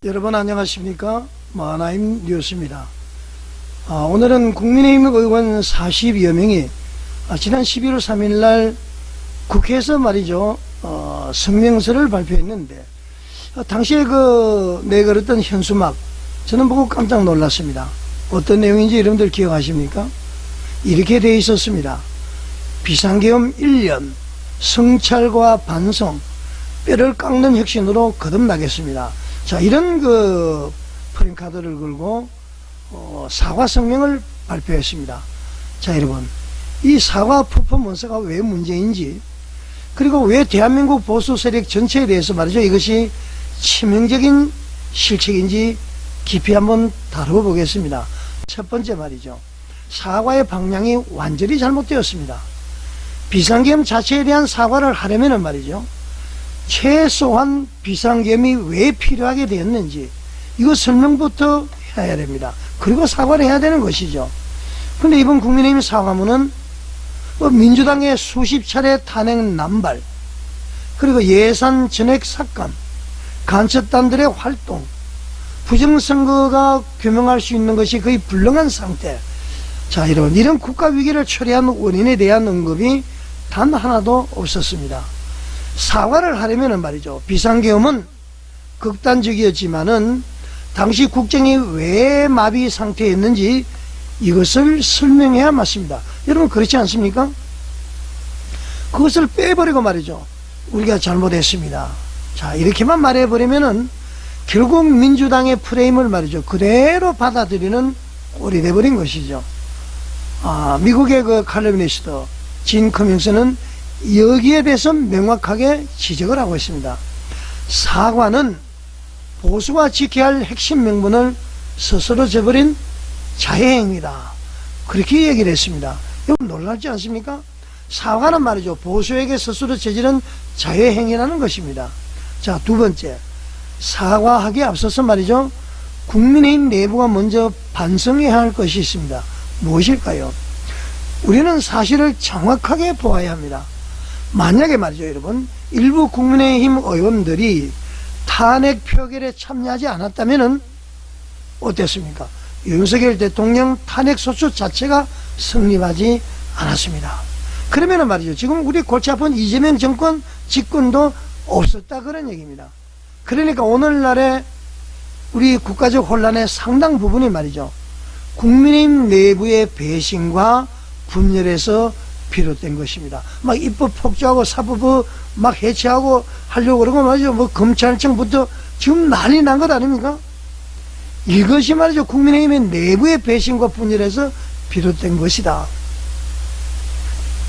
여러분 안녕하십니까? 마하나임 뉴스입니다. 오늘은 국민의힘 의원 40여 명이 지난 11월 3일 날 국회에서 말이죠, 성명서를 발표했는데, 당시에 내걸었던 현수막 저는 보고 깜짝 놀랐습니다. 어떤 내용인지 여러분들 기억하십니까? 이렇게 되어 있었습니다. 비상계엄 1년, 성찰과 반성, 뼈를 깎는 혁신으로 거듭나겠습니다. 자, 이런 프랭카드를 걸고 사과 성명을 발표했습니다. 자, 여러분, 이 사과 퍼포먼스가 왜 문제인지, 그리고 왜 대한민국 보수 세력 전체에 대해서 말이죠, 이것이 치명적인 실책인지 깊이 한번 다뤄보겠습니다. 첫 번째 말이죠, 사과의 방향이 완전히 잘못되었습니다. 비상계엄 자체에 대한 사과를 하려면 말이죠, 최소한 비상계엄이 왜 필요하게 되었는지 이거 설명부터 해야 됩니다. 그리고 사과를 해야 되는 것이죠. 그런데 이번 국민의힘 사과문은 민주당의 수십 차례 탄핵 남발, 그리고 예산 전액 삭감, 간첩단들의 활동, 부정선거가 규명할 수 있는 것이 거의 불능한 상태. 자, 이런 국가위기를 초래한 원인에 대한 언급이 단 하나도 없었습니다. 사과를 하려면 말이죠, 비상계엄은 극단적이었지만은 당시 국정이 왜 마비 상태였는지 이것을 설명해야 맞습니다. 여러분 그렇지 않습니까? 그것을 빼버리고 말이죠, 우리가 잘못했습니다, 자, 이렇게만 말해버리면은 결국 민주당의 프레임을 말이죠, 그대로 받아들이는 꼴이 돼버린 것이죠. 미국의 칼럼니스트 진 커밍스는 여기에 대해서 명확하게 지적을 하고 있습니다. 사과는 보수가 지켜야 할 핵심 명분을 스스로 저버린 자해행위다, 그렇게 얘기를 했습니다. 여러분 놀랍지 않습니까? 사과는 말이죠, 보수에게 스스로 저지른 자해행위라는 것입니다. 자, 두 번째, 사과하기에 앞서서 말이죠, 국민의힘 내부가 먼저 반성해야 할 것이 있습니다. 무엇일까요? 우리는 사실을 정확하게 보아야 합니다. 만약에 말이죠, 여러분, 일부 국민의힘 의원들이 탄핵 표결에 참여하지 않았다면 어땠습니까? 윤석열 대통령 탄핵소추 자체가 성립하지 않았습니다. 그러면 말이죠, 지금 우리 골치 아픈 이재명 정권 집권도 없었다, 그런 얘기입니다. 그러니까 오늘날의 우리 국가적 혼란의 상당 부분이 말이죠, 국민의힘 내부의 배신과 분열에서 비롯된 것입니다. 막 입법 폭주하고 사법부 막 해체하고 하려고 그러고 말이죠, 검찰청부터 지금 난리 난 것 아닙니까? 이것이 말이죠, 국민의힘의 내부의 배신과 분열에서 비롯된 것이다.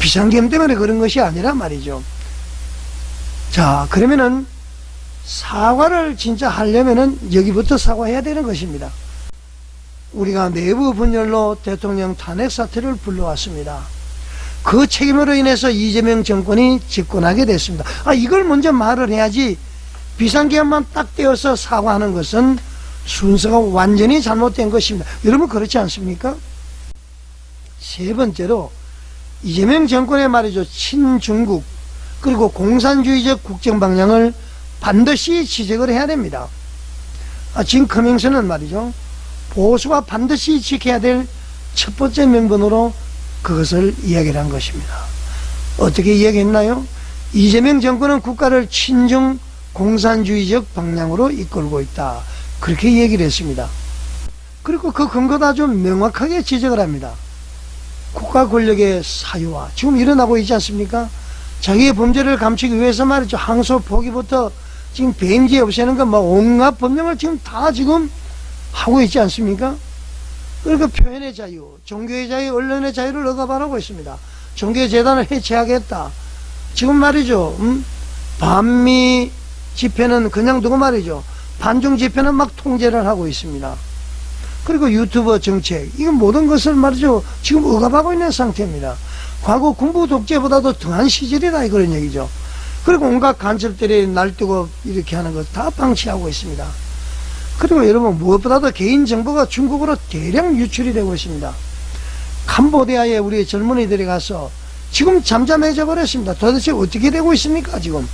비상계엄 때문에 그런 것이 아니라 말이죠. 자, 그러면은 사과를 진짜 하려면은 여기부터 사과해야 되는 것입니다. 우리가 내부 분열로 대통령 탄핵 사태를 불러왔습니다. 그 책임으로 인해서 이재명 정권이 집권하게 됐습니다. 이걸 먼저 말을 해야지, 비상계엄만 딱 떼어서 사과하는 것은 순서가 완전히 잘못된 것입니다. 여러분 그렇지 않습니까? 세 번째로, 이재명 정권의 말이죠, 친중국 그리고 공산주의적 국정 방향을 반드시 지적을 해야 됩니다. 진 커밍스는 말이죠, 보수가 반드시 지켜야 될 첫 번째 명분으로 그것을 이야기를 한 것입니다. 어떻게 이야기했나요? 이재명 정권은 국가를 친중 공산주의적 방향으로 이끌고 있다, 그렇게 얘기를 했습니다. 그리고 그 근거도 아주 명확하게 지적을 합니다. 국가 권력의 사유화 지금 일어나고 있지 않습니까? 자기의 범죄를 감추기 위해서 말이죠, 항소 포기부터 지금 배임죄 없애는 거 온갖 법령을 지금 다 지금 하고 있지 않습니까? 그러니까 표현의 자유, 종교의 자유, 언론의 자유를 억압하고 있습니다. 종교재단을 해체하겠다. 지금 말이죠, 반미 집회는 그냥 두고 말이죠, 반중 집회는 막 통제를 하고 있습니다. 그리고 유튜버 정책, 이건 모든 것을 말이죠, 지금 억압하고 있는 상태입니다. 과거 군부 독재보다도 더한 시절이다, 그런 얘기죠. 그리고 온갖 간첩들이 날뛰고 이렇게 하는 것 다 방치하고 있습니다. 그리고 여러분 무엇보다도 개인정보가 중국으로 대량 유출이 되고 있습니다. 캄보디아에 우리 젊은이들이 가서 지금 잠잠해져 버렸습니다. 도대체 어떻게 되고 있습니까? 지금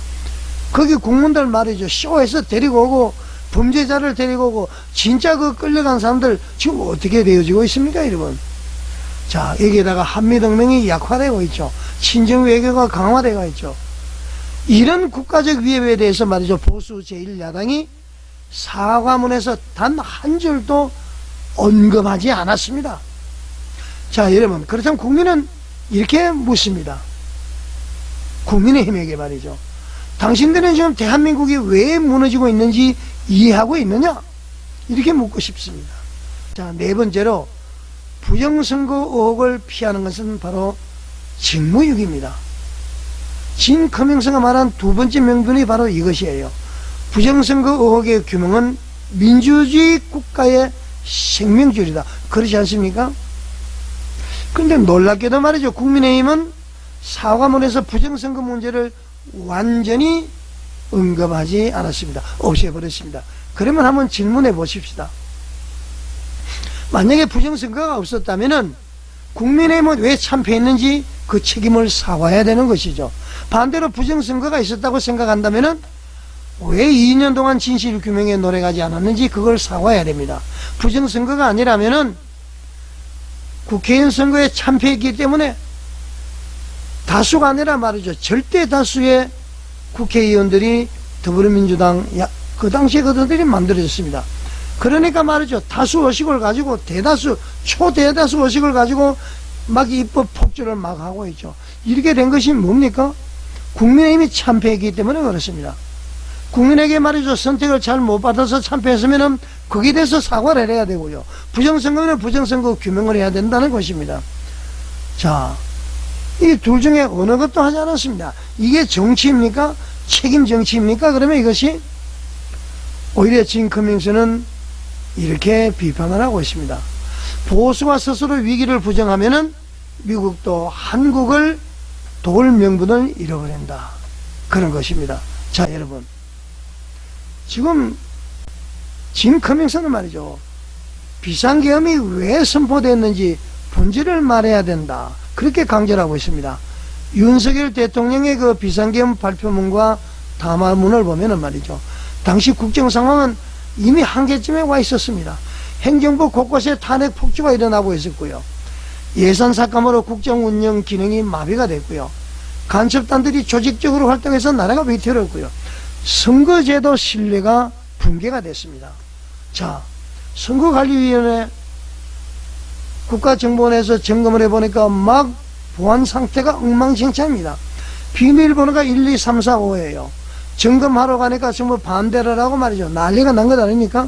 거기 국민들 말이죠, 쇼에서 데리고 오고 범죄자를 데리고 오고 진짜 그 끌려간 사람들 지금 어떻게 되어지고 있습니까, 여러분? 자, 여기에다가 한미동맹이 약화되고 있죠. 친정 외교가 강화되고 있죠. 이런 국가적 위협에 대해서 말이죠, 보수 제1야당이 사과문에서 단 한 줄도 언급하지 않았습니다. 자, 여러분, 그렇다면 국민은 이렇게 묻습니다. 국민의힘에게 말이죠. 당신들은 지금 대한민국이 왜 무너지고 있는지 이해하고 있느냐? 이렇게 묻고 싶습니다. 자, 네 번째로 부정선거 의혹을 피하는 것은 바로 직무유기입니다. 진커밍스가 말한 두 번째 명분이 바로 이것이에요. 부정선거 의혹의 규명은 민주주의 국가의 생명줄이다. 그렇지 않습니까? 그런데 놀랍게도 말이죠. 국민의힘은 사과문에서 부정선거 문제를 완전히 언급하지 않았습니다. 없애버렸습니다. 그러면 한번 질문해 보십시다. 만약에 부정선거가 없었다면 국민의힘은 왜 참패했는지 그 책임을 사과해야 되는 것이죠. 반대로 부정선거가 있었다고 생각한다면 왜 2년 동안 진실규명에 노력하지 않았는지 그걸 사과해야 됩니다. 부정선거가 아니라면 국회의원 선거에 참패했기 때문에 다수가 아니라 말이죠. 절대 다수의 국회의원들이 더불어민주당, 그 당시에 그들이 만들어졌습니다. 그러니까 말이죠. 다수 의식을 가지고 초대다수 의식을 가지고 막 입법 폭주를 막 하고 있죠. 이렇게 된 것이 뭡니까? 국민의힘이 참패했기 때문에 그렇습니다. 국민에게 말이죠. 선택을 잘 못 받아서 참패했으면 거기에 대해서 사과를 해야 되고요. 부정선거는 부정선거 규명을 해야 된다는 것입니다. 자, 이 둘 중에 어느 것도 하지 않았습니다. 이게 정치입니까? 책임 정치입니까? 그러면 이것이 오히려 진커밍스는 이렇게 비판을 하고 있습니다. 보수가 스스로 위기를 부정하면은 미국도 한국을 도울 명분을 잃어버린다. 그런 것입니다. 자, 여러분. 지금 진커밍스는 말이죠. 비상계엄이 왜 선포됐는지 본질을 말해야 된다. 그렇게 강조를 하고 있습니다. 윤석열 대통령의 그 비상계엄 발표문과 담화문을 보면은 말이죠. 당시 국정 상황은 이미 한계점에 와 있었습니다. 행정부 곳곳에 탄핵 폭주가 일어나고 있었고요. 예산 삭감으로 국정 운영 기능이 마비가 됐고요. 간첩단들이 조직적으로 활동해서 나라가 위태로웠고요. 선거제도 신뢰가 붕괴가 됐습니다. 자, 선거관리위원회 국가정보원에서 점검을 해보니까 막 보안 상태가 엉망진창입니다. 비밀번호가 1, 2, 3, 4, 5예요. 점검하러 가니까 전부 반대를 하고 말이죠. 난리가 난 것 아닙니까?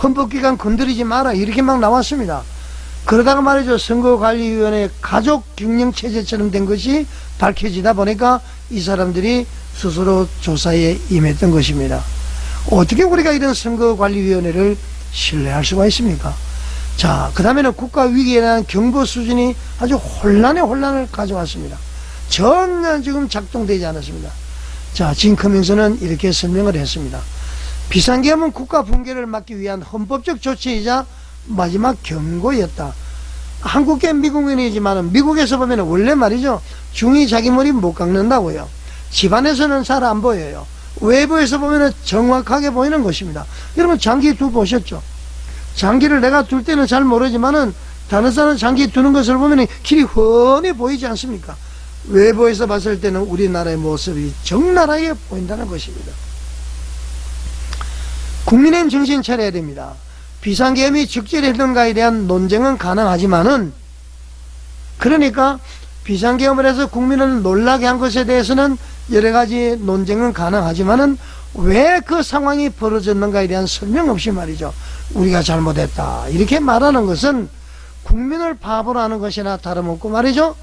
헌법기관 건드리지 마라 이렇게 막 나왔습니다. 그러다가 말이죠. 선거관리위원회 가족경영체제처럼 된 것이 밝혀지다 보니까 이 사람들이 스스로 조사에 임했던 것입니다. 어떻게 우리가 이런 선거관리위원회를 신뢰할 수가 있습니까? 자, 그 다음에는 국가위기에 대한 경보 수준이 아주 혼란을 가져왔습니다. 전혀 지금 작동되지 않았습니다. 자, 진커밍스는 이렇게 설명을 했습니다. 비상계엄은 국가 붕괴를 막기 위한 헌법적 조치이자 마지막 경고였다. 한국계 미국인이지만 미국에서 보면 원래 말이죠. 중이 자기 머리 못 깎는다고요. 집안에서는 잘 안 보여요. 외부에서 보면 정확하게 보이는 것입니다. 여러분 장기 두 보셨죠? 장기를 내가 둘 때는 잘 모르지만은 다른 사람 장기 두는 것을 보면 길이 훤히 보이지 않습니까? 외부에서 봤을 때는 우리나라의 모습이 적나라하게 보인다는 것입니다. 국민의힘 정신 차려야 됩니다. 비상계엄이 적절했던가에 대한 논쟁은 가능하지만은 그러니까 비상계엄을 해서 국민을 놀라게 한 것에 대해서는 여러가지 논쟁은 가능하지만은 왜 그 상황이 벌어졌는가에 대한 설명 없이 말이죠. 우리가 잘못했다. 이렇게 말하는 것은 국민을 바보로 하는 것이나 다름없고 말이죠.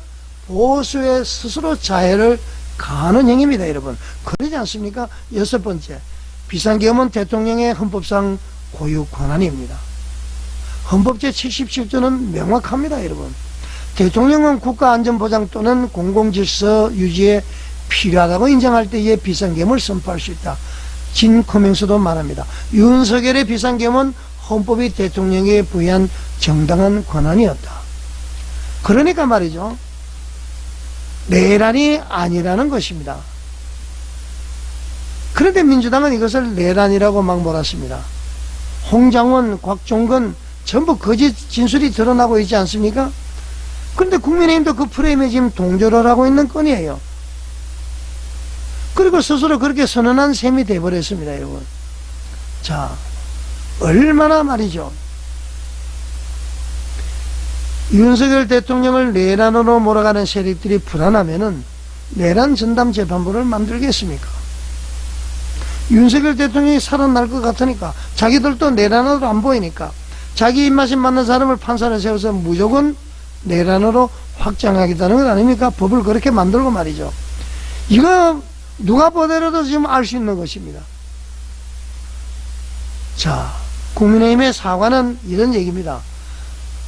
보수의 스스로 자해를 가하는 행위입니다, 여러분. 그러지 않습니까? 여섯 번째, 비상계엄은 대통령의 헌법상 고유 권한입니다. 헌법 제77조는 명확합니다, 여러분. 대통령은 국가안전보장 또는 공공질서 유지에 필요하다고 인정할 때에 비상계엄을 선포할 수 있다. 진커밍스도 말합니다. 윤석열의 비상계엄은 헌법이 대통령에게 부여한 정당한 권한이었다. 그러니까 말이죠. 내란이 아니라는 것입니다. 그런데 민주당은 이것을 내란이라고 막 몰았습니다. 홍장원, 곽종건 전부 거짓 진술이 드러나고 있지 않습니까? 그런데 국민의힘도 그 프레임에 지금 동조를 하고 있는 건이에요. 그리고 스스로 그렇게 선언한 셈이 돼버렸습니다, 여러분. 자, 얼마나 말이죠. 윤석열 대통령을 내란으로 몰아가는 세력들이 불안하면은 내란 전담 재판부를 만들겠습니까? 윤석열 대통령이 살아날 것 같으니까, 자기들도 내란으로 안 보이니까 자기 입맛에 맞는 사람을 판사를 세워서 무조건 내란으로 확장하겠다는 것 아닙니까? 법을 그렇게 만들고 말이죠. 이거 누가 보더라도 지금 알 수 있는 것입니다. 자, 국민의힘의 사과는 이런 얘기입니다.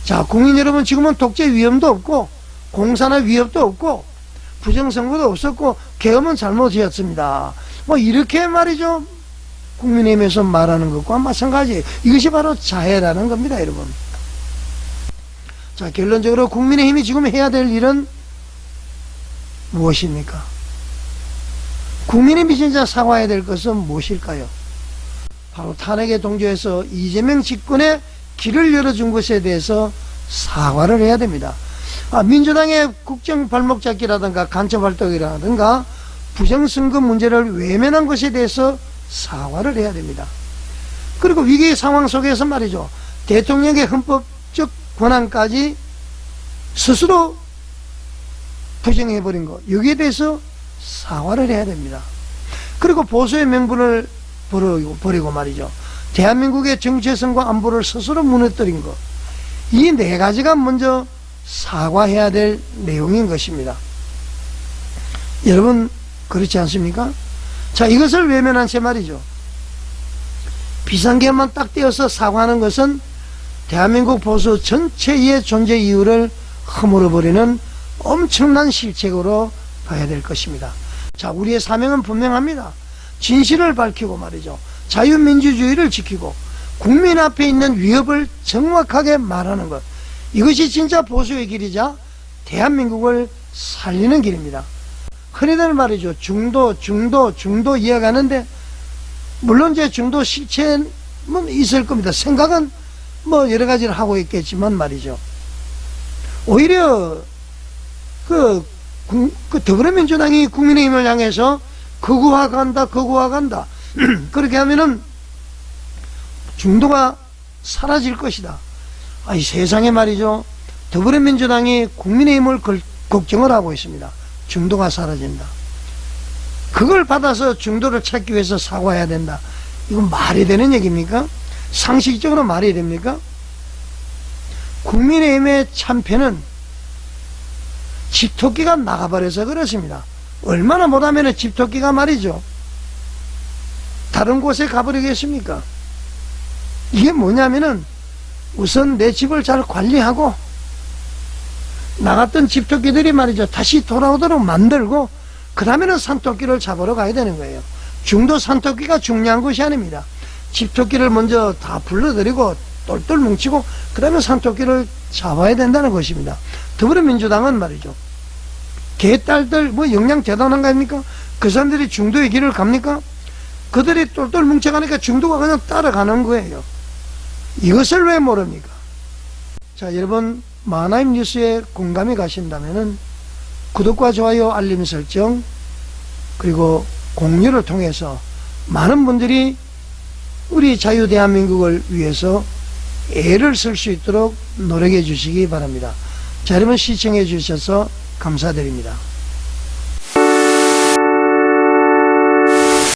자, 국민 여러분, 지금은 독재 위험도 없고 공산화 위협도 없고 부정선거도 없었고 계엄은 잘못이었습니다. 뭐 이렇게 말이죠, 국민의힘에서 말하는 것과 마찬가지예요. 이것이 바로 자해라는 겁니다, 여러분. 자, 결론적으로 국민의힘이 지금 해야 될 일은 무엇입니까? 국민의힘이 진짜 사과해야 될 것은 무엇일까요? 바로 탄핵에 동조해서 이재명 집권에 길을 열어준 것에 대해서 사과를 해야 됩니다. 민주당의 국정 발목 잡기라든가 간첩 활동이라든가 부정선거 문제를 외면한 것에 대해서 사과를 해야 됩니다. 그리고 위기의 상황 속에서 말이죠, 대통령의 헌법적 권한까지 스스로 부정해버린 것, 여기에 대해서 사과를 해야 됩니다. 그리고 보수의 명분을 버리고 말이죠, 대한민국의 정체성과 안보를 스스로 무너뜨린 것, 이 네 가지가 먼저 사과해야 될 내용인 것입니다. 여러분 그렇지 않습니까? 자, 이것을 외면한 채 말이죠, 비상계엄만 딱 떼어서 사과하는 것은 대한민국 보수 전체의 존재 이유를 허물어버리는 엄청난 실책으로 봐야 될 것입니다. 자, 우리의 사명은 분명합니다. 진실을 밝히고 말이죠, 자유민주주의를 지키고 국민 앞에 있는 위협을 정확하게 말하는 것, 이것이 진짜 보수의 길이자 대한민국을 살리는 길입니다. 흔히들 말이죠, 중도 이어가는데, 물론 이제 중도 실체는 있을 겁니다. 생각은 뭐 여러 가지를 하고 있겠지만 말이죠, 오히려 그 더불어민주당이 국민의힘을 향해서 극우화간다 그렇게 하면은 중도가 사라질 것이다. 이 세상에 말이죠, 더불어민주당이 국민의힘을 걱정을 하고 있습니다. 중도가 사라진다. 그걸 받아서 중도를 찾기 위해서 사과해야 된다. 이건 말이 되는 얘기입니까? 상식적으로 말이 됩니까? 국민의힘의 참패는 집토끼가 나가버려서 그렇습니다. 얼마나 못하면 집토끼가 말이죠, 다른 곳에 가버리겠습니까? 이게 뭐냐면은 우선 내 집을 잘 관리하고 나갔던 집토끼들이 말이죠, 다시 돌아오도록 만들고 그 다음에는 산토끼를 잡으러 가야 되는 거예요. 중도 산토끼가 중요한 것이 아닙니다. 집토끼를 먼저 다 불러들이고 똘똘 뭉치고 그 다음에 산토끼를 잡아야 된다는 것입니다. 더불어민주당은 말이죠, 개딸들 뭐 역량 대단한 거 아닙니까? 그 사람들이 중도의 길을 갑니까? 그들이 똘똘 뭉쳐가니까 중도가 그냥 따라가는 거예요. 이것을 왜 모릅니까? 자, 여러분 만화임 뉴스에 공감이 가신다면은 구독과 좋아요, 알림 설정, 그리고 공유를 통해서 많은 분들이 우리 자유 대한민국을 위해서 애를 쓸 수 있도록 노력해 주시기 바랍니다. 자, 여러분 시청해 주셔서 감사드립니다.